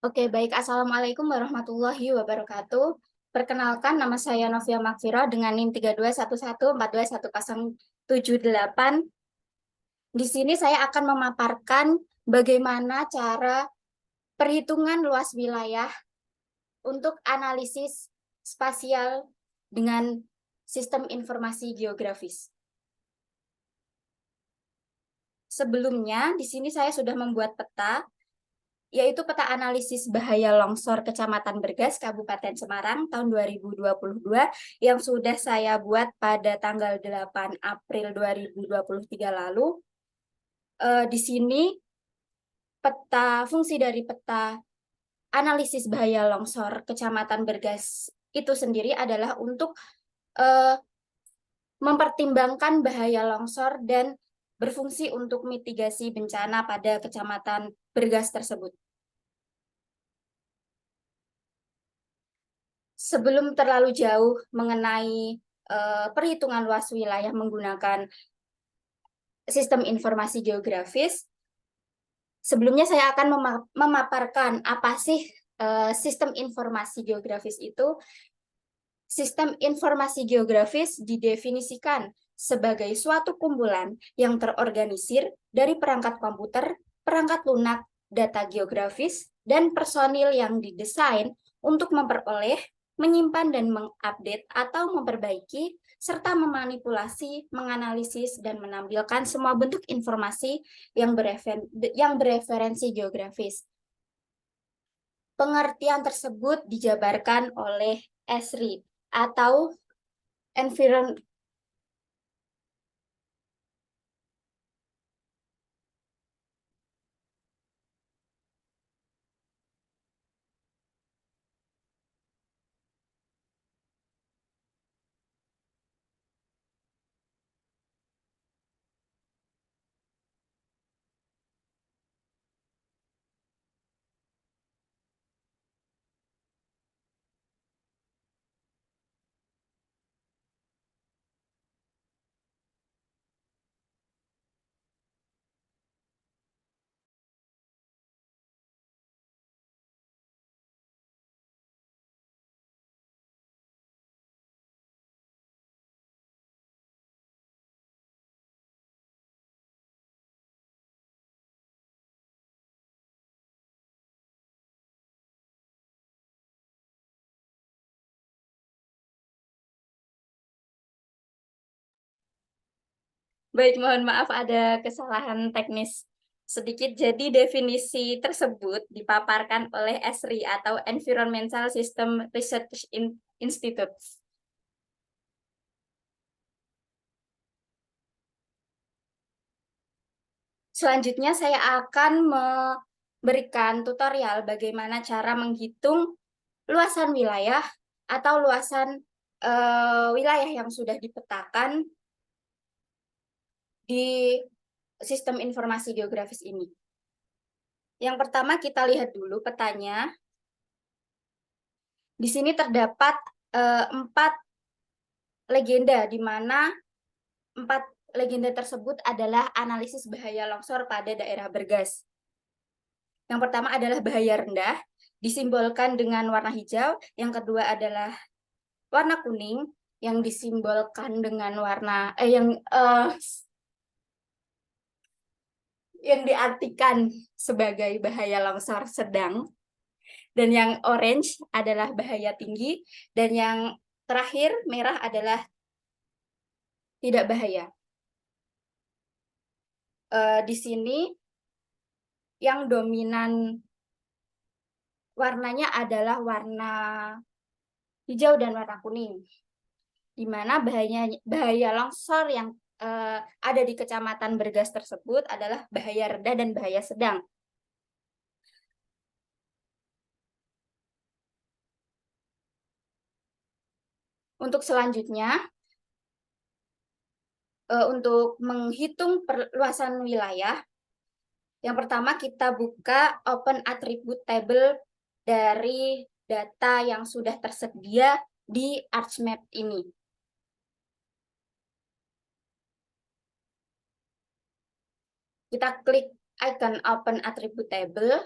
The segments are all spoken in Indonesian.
Oke, baik. Assalamualaikum warahmatullahi wabarakatuh. Perkenalkan, nama saya Novia Magfira dengan NIM 3211421078. Di sini saya akan memaparkan bagaimana cara perhitungan luas wilayah untuk analisis spasial dengan sistem informasi geografis. Sebelumnya, di sini saya sudah membuat peta, yaitu peta analisis bahaya longsor Kecamatan Bergas, Kabupaten Semarang tahun 2022 yang sudah saya buat pada tanggal 8 April 2023 lalu. Di sini fungsi dari peta analisis bahaya longsor Kecamatan Bergas itu sendiri adalah untuk eh, mempertimbangkan bahaya longsor dan berfungsi untuk mitigasi bencana pada Kecamatan Bergas tersebut. Sebelum terlalu jauh mengenai perhitungan luas wilayah menggunakan sistem informasi geografis, sebelumnya saya akan memaparkan apa sih sistem informasi geografis itu. Sistem informasi geografis didefinisikan sebagai suatu kumpulan yang terorganisir dari perangkat komputer, perangkat lunak, data geografis, dan personil yang didesain untuk memperoleh, menyimpan dan mengupdate atau memperbaiki, serta memanipulasi, menganalisis, dan menampilkan semua bentuk informasi yang bereferensi geografis. Pengertian tersebut dijabarkan oleh Esri atau environ Baik, mohon maaf ada kesalahan teknis sedikit. Jadi definisi tersebut dipaparkan oleh ESRI atau Environmental System Research Institute. Selanjutnya saya akan memberikan tutorial bagaimana cara menghitung luasan wilayah atau luasan wilayah yang sudah dipetakan di sistem informasi geografis ini. Yang pertama kita lihat dulu petanya. Di sini terdapat 4 legenda, di mana 4 legenda tersebut adalah analisis bahaya longsor pada daerah Bergas. Yang pertama adalah bahaya rendah, disimbolkan dengan warna hijau. Yang kedua adalah warna kuning, yang disimbolkan dengan yang diartikan sebagai bahaya longsor sedang. Dan yang orange adalah bahaya tinggi, dan yang terakhir merah adalah tidak bahaya. Di sini yang dominan warnanya adalah warna hijau dan warna kuning, di mana bahaya longsor yang ada di Kecamatan Bergas tersebut adalah bahaya rendah dan bahaya sedang. Untuk selanjutnya, untuk menghitung perluasan wilayah, yang pertama kita buka Open Attribute Table dari data yang sudah tersedia di ArchMap ini. Kita klik icon Open Attribute Table.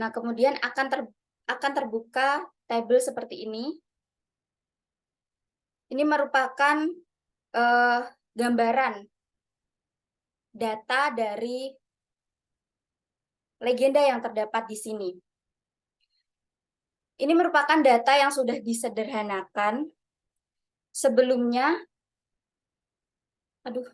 Nah, kemudian akan terbuka tabel seperti ini. Ini merupakan gambaran data dari legenda yang terdapat di sini. Ini merupakan data yang sudah disederhanakan. Sebelumnya, aduh,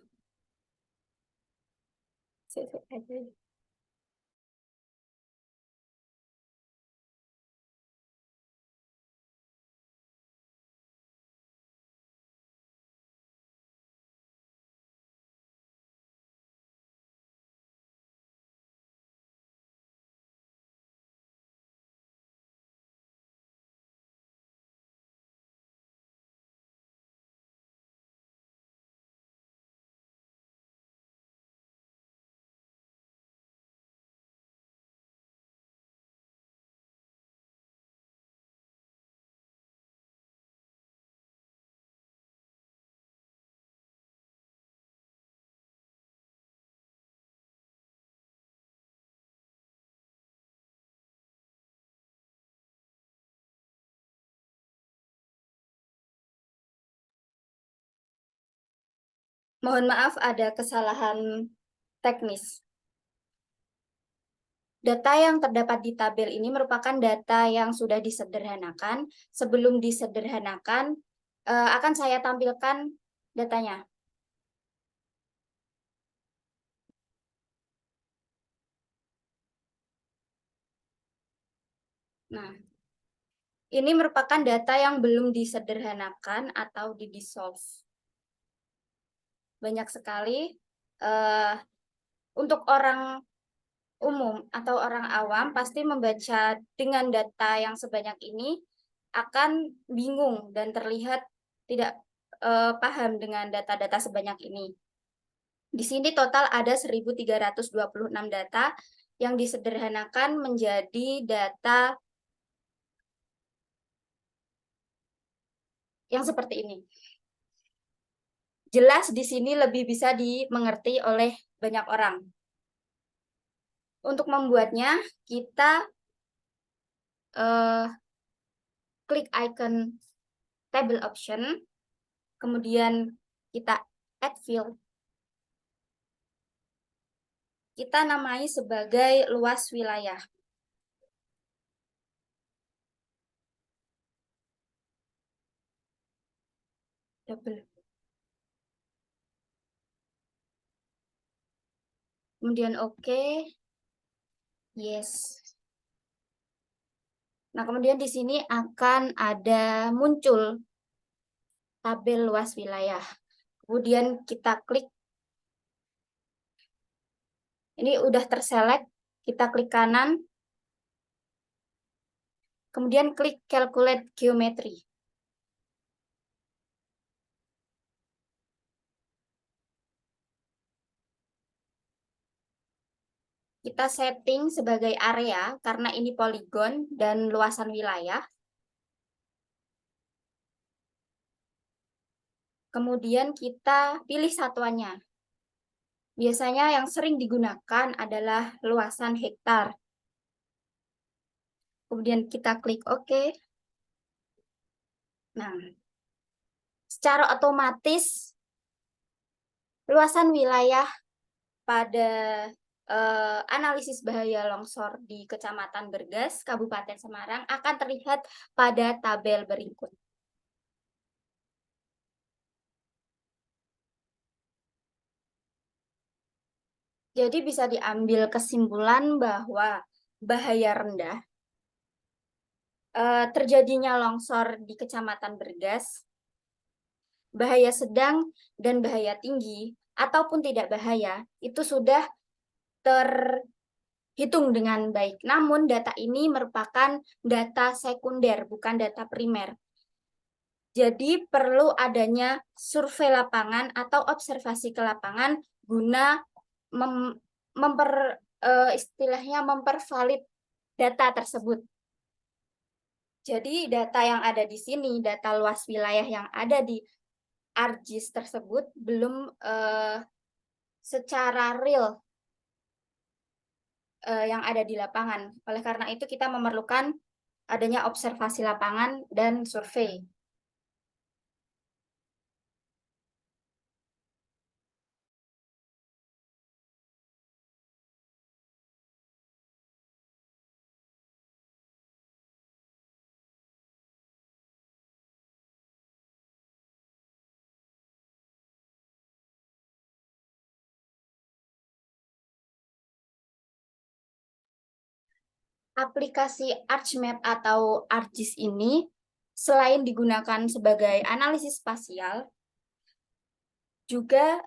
mohon maaf ada kesalahan teknis. Data yang terdapat di tabel ini merupakan data yang sudah disederhanakan. Sebelum disederhanakan, akan saya tampilkan datanya. Nah, ini merupakan data yang belum disederhanakan atau di-dissolve. Banyak sekali untuk orang umum atau orang awam pasti membaca dengan data yang sebanyak ini akan bingung dan terlihat tidak paham dengan data-data sebanyak ini. Di sini total ada 1.326 data yang disederhanakan menjadi data yang seperti ini. Jelas di sini lebih bisa dimengerti oleh banyak orang. Untuk membuatnya, kita klik icon table option, kemudian kita add field. Kita namai sebagai luas wilayah. Double. Kemudian oke. Yes. Nah, kemudian di sini akan ada muncul tabel luas wilayah. Kemudian kita klik. Ini udah terselect. Kita klik kanan. Kemudian klik calculate geometry. Kita setting sebagai area karena ini poligon dan luasan wilayah. Kemudian kita pilih satuannya. Biasanya yang sering digunakan adalah luasan hektar. Kemudian kita klik OK. Nah, secara otomatis luasan wilayah pada analisis bahaya longsor di Kecamatan Bergas, Kabupaten Semarang akan terlihat pada tabel berikut. Jadi bisa diambil kesimpulan bahwa bahaya rendah terjadinya longsor di Kecamatan Bergas, bahaya sedang dan bahaya tinggi ataupun tidak bahaya itu sudah terhitung dengan baik. Namun data ini merupakan data sekunder, bukan data primer. Jadi perlu adanya survei lapangan atau observasi ke lapangan guna istilahnya mempervalid data tersebut. Jadi data yang ada di sini, data luas wilayah yang ada di ArcGIS tersebut belum secara real yang ada di lapangan. Oleh karena itu kita memerlukan adanya observasi lapangan dan survei. Aplikasi ArcMap atau ArcGIS ini selain digunakan sebagai analisis spasial, juga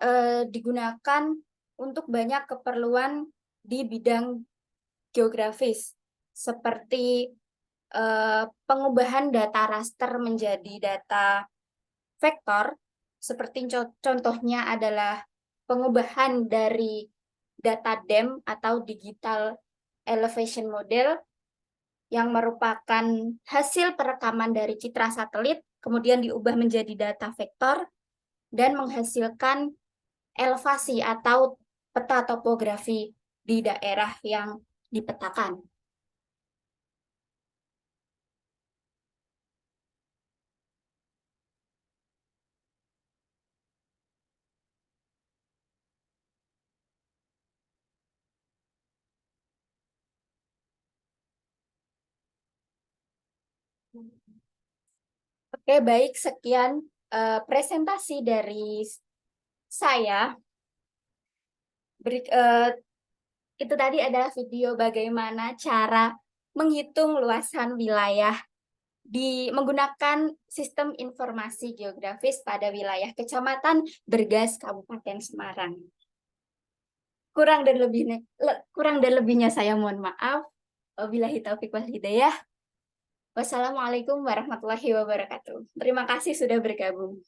digunakan untuk banyak keperluan di bidang geografis, seperti pengubahan data raster menjadi data vektor, seperti contohnya adalah pengubahan dari data DEM atau Digital Elevation Model yang merupakan hasil perekaman dari citra satelit, kemudian diubah menjadi data vektor dan menghasilkan elevasi atau peta topografi di daerah yang dipetakan. Oke, baik, sekian presentasi dari saya. Itu tadi adalah video bagaimana cara menghitung luasan wilayah menggunakan sistem informasi geografis pada wilayah Kecamatan Bergas, Kabupaten Semarang. Kurang dan lebihnya saya mohon maaf. Wabillahi taufiq wal hidayah. Wassalamualaikum warahmatullahi wabarakatuh. Terima kasih sudah bergabung.